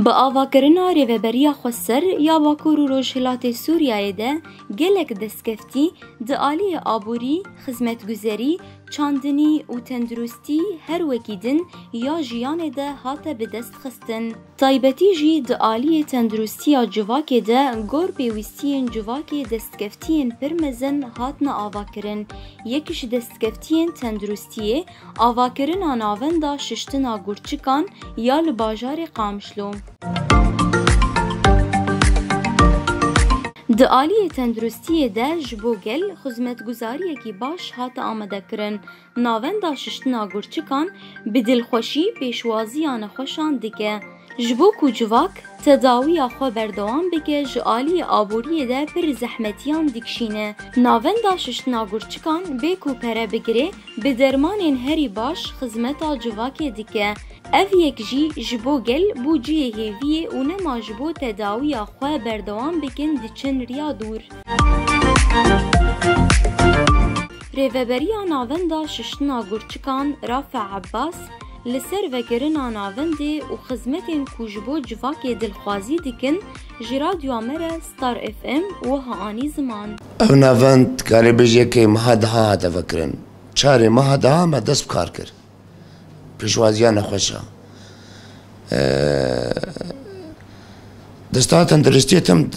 Bi avakirina rêveberiya Xweser ya Bakur û Rojhilatê Sûriyayê de gelek destkeftî di aliyê aborî, xizmetguzerî, çandinî û tenduristî her wekî din ya jiyanê de hate bi dest xistin. Taybetî jî di aliyê tenduristiya civakê de gor pêwîstiyên civakê destkeftiyên pir mezin hatine avakirin. Yekî ji destkeftiyên tenduristiyê avakirina navenda şiştina gurçikan ya li bajarê Qamişlo. Di aliyê tenduristiyê de ji bo gel xizmetguzariyekî baş hate amadekirin. Navenda şiştina gurçikan bi dilxweşî pêşwaziya nexweşan dike. Ji bo ku civak tedawiya xwe berdewam bike ji aliyê aboriyê de pir zehmetiyan dikişîne. Navenda şiştina gurçikan bê ku pere bigire bi dermanên herî baş xizmeta civakê dike. Ev yek jî ji bo gel bû ciyê hêviyê û nema ji bo tedawiya xwe berdewam bikin diçin riya dûr. Rêveberiya navenda şiştina gurçikan Rafi Abbas li ser vekirina navendê û xizmetên ku ji bo civakê dilxwazî dikin ji radyoya me re Star FM wiha anî ziman. Ev navend karê bêjekê meha daha hate vekirin. Çarê meha daha me dest bi kar kir. Pêşwaziya nexweşa. Desta tenduristiyê tim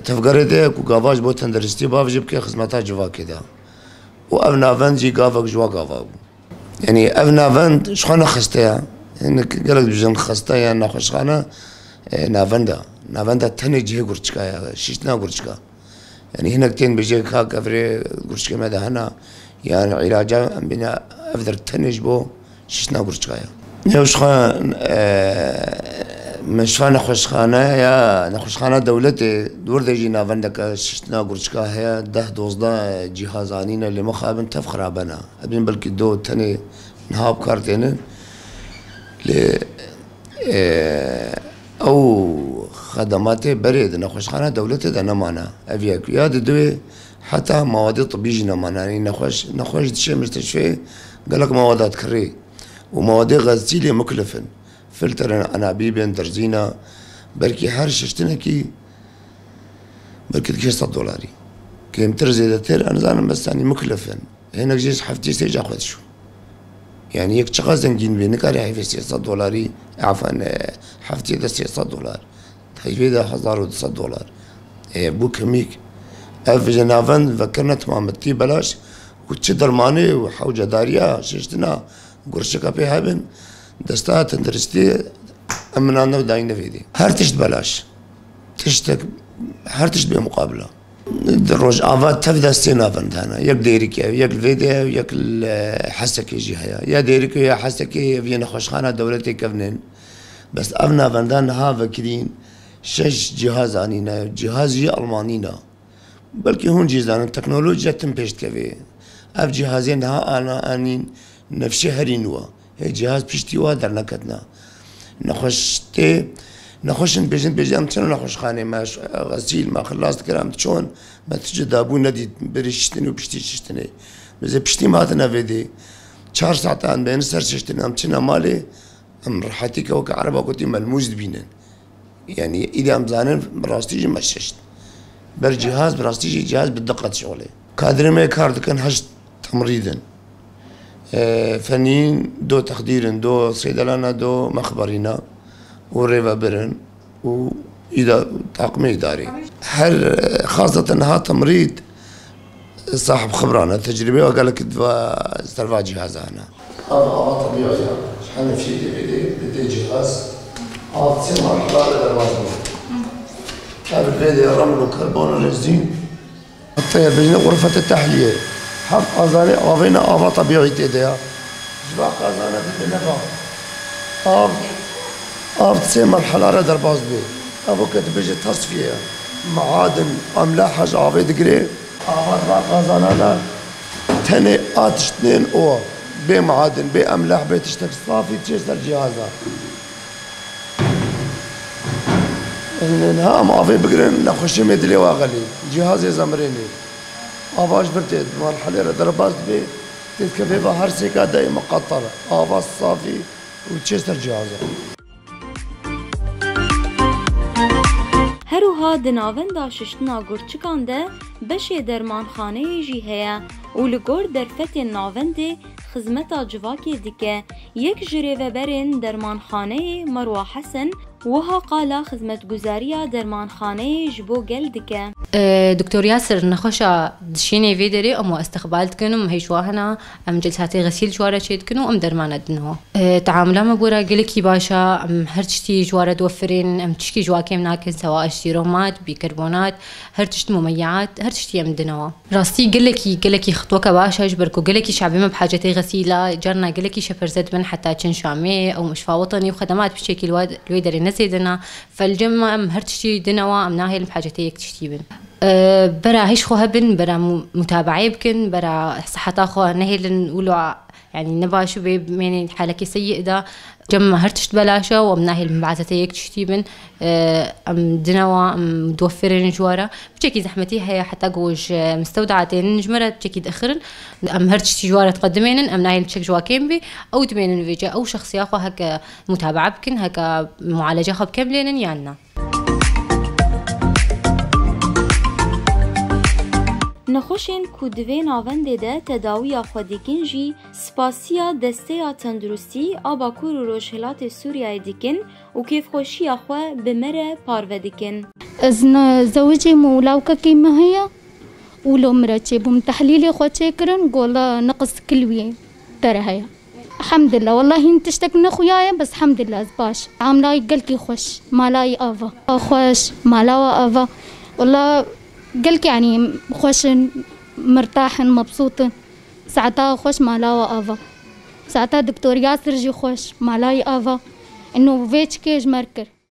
tevgerê de ku gava ji bo tenduristî bav jî bike xizmeta civakê de. û ev navend jî gavek ji wa gava bû. Yani ev navend ji xwe nexiste ya. Gelek dibêjin xeste ya nexweşxane navenda. Navenda tenê cihê gurçika ya, şîştina gurçika. Yani hinek tên bêje kak evrê gurçikê me de hene yani îlaca em bîne ev der tenê ji bo şîştina gurçika ya. Ew ji xwe meşfa nexweşxane ya nexweşxana dewletê dûr de jî navendeka şîştina gurçika heye 10-12 cihaz anîne lê me xwe bin tev xirabe ne. Ebîn belkî do tenê niha bi kar tênin lê ew xedematê berê di nexweşxana dewletê de nemane. Ev yek ya di divê heta mawadê tibî jî nemane. Yani nexweş dişe müsteşfê gelek mawadat kirî û mawadê xezîlê muklifin. Filtrên enabîbên derzîna belkî her şiştinekî belkî dike $100. Kêmtir zêdetir nizanim bestanî muklifin. Hinek jî heftê sê ca xwe dişûn. Yani yek çiqa zengîn bê nikarî heyvê $300 afan heftê de $300. Heyvê de $1200. Bu kemîk ev ji navend vekirine timametî belaş û çi dermanê û hewcedariya şiştina gurçika pê hebin desta tenduristî em minan nev dayîn nevêdî. Her tişt belaş. Tiştek her tişt bê muqabila. Di rojava tev destê navend hene. Yek dêrîk ev, yek li vê de ev, yek li hesekê jî heye. Ya dêrîkê ya hesekê ev yê nexweşxana dewletê kevnin. Bes ev navendan niha vekirîn 6 cihaz anîne. Cihaz jî Almanî ne. Belkî hûn jî zanin teknolojiya tim pêş dikeve. Ev cihazê niha anîn nefşê herî nû e. Cihaz piştî wa derneketine. Nexweştê nexweşin bêjin em çi nexweşxanê me xezîl me xilas dikir em çon me tu ci dabû nedît berê şiştinê û piştî şiştinê. Bizê piştî me hatine vêdê 4 saat an bêhne ser şiştinê em çine malê em rihetî ke weke ereba gotî melmûs dibînin. Yani îdî em zanin bi rastî jî me şişt. Ber cihaz bi rastî jî cihaz bi diqet şolê. Kadrê me kar dikin 8 temrîdin. فنيين دو تخدير دو صيدلانة دو مخبرينا وريفابرن وإذا طاقم إداري هر خاصة ها تمريض صاحب خبرانة تجربة وقال لك استرفع جهازنا هذا طبيعي شحال في بدي جهاز تصير مرحلة للوزن هذا بدي رمل وكربون الرزين حتى بين غرفة التحلية حق قازاني آبينا آبا طبيعي تيديا جبا قازانا بدنا آب تسي مرحلة را در باز بي أبو كتب بيجي تصفية معادن أملاح حاج آبي دقري آبا قازانا تاني آتشتنين أو بي معادن بي أملاح بي تشتك صافي تشتر جهازا إنها آبي بقرين نخشي مدلي واغلي جهازي زمريني آواز برتد مرحلة درباز بي تتكفي بهر سكة داي مقطرة آواز صافي وتشستر جهازه هروها دناوندا ششتنا گرچکان ده بشه درمانخانه جی هیا و لگور درفت ناونده خدمتا جواکی دیگه یک جریوه برین درمانخانه مروه حسن وها قالا خدمت گزاریا درمانخانه جبو گل دیگه دكتور ياسر نخشى دشيني فيدري أم استقبالت كنو هيشواهنا أم جلساتي غسيل جوارا شيد كنو أم درمانة دنو تعاملا مبورا قلكي باشا أم هرتشتي جوارا توفرين أم تشكي جواكي مناكن سواء اشتيرومات بيكربونات هرتشت مميعات هرتشتي أم دنوا راستي قلكي خطوك باشا جبركو قلكي شعبي ما بحاجتي غسيلة جرنا قلكي شفرزت من حتى تشن شامي أو مشفى وطني وخدمات بشكل الويدري نسيدنا فالجمع أم هرتشتي دنوا أم ناهي بحاجتي يكتشتيبن برا هيش خو هبن برا متابعي بكن برا صحتا خو نهي نقولوا يعني نباشو بمين حالك سيء ده جمع هرتشت بلاشا وام ناهي المبعثتي يكتشتيبن ام دنوا ام متوفرين جوارا بشكل زحمتي هي حتى قوج مستودعاتين نجمرة بشكل اخرن ام هرتشتي جوارا تقدمين ام ناهي بشكل جواكين بي او دمين فيجا او شخصيا خو هكا متابعة بكن هكا معالجة خو بكملين يانا نخوشین کو دوی ناونده ده تداوی خودیکن جی سپاسیا دسته تندرستی آبا کور و روشهلات سوریای دیکن و کیف خوشی خواه بمره پارو دیکن. ازنا زوجي مولاوكا كيما هي ولو مرتي بوم تحليلي خو تشكرن قولا نقص كلوي ترى هي الحمد لله والله انت اشتكنا خويايا بس الحمد لله زباش عاملاي قلكي خوش مالاي افا خوش مالاوا افا والله قلك يعني خوش مرتاح مبسوط ساعتها خوش مالاوا افا ساعتها دكتور ياسر جي خوش مالاي افا انه فيتش كيج مركر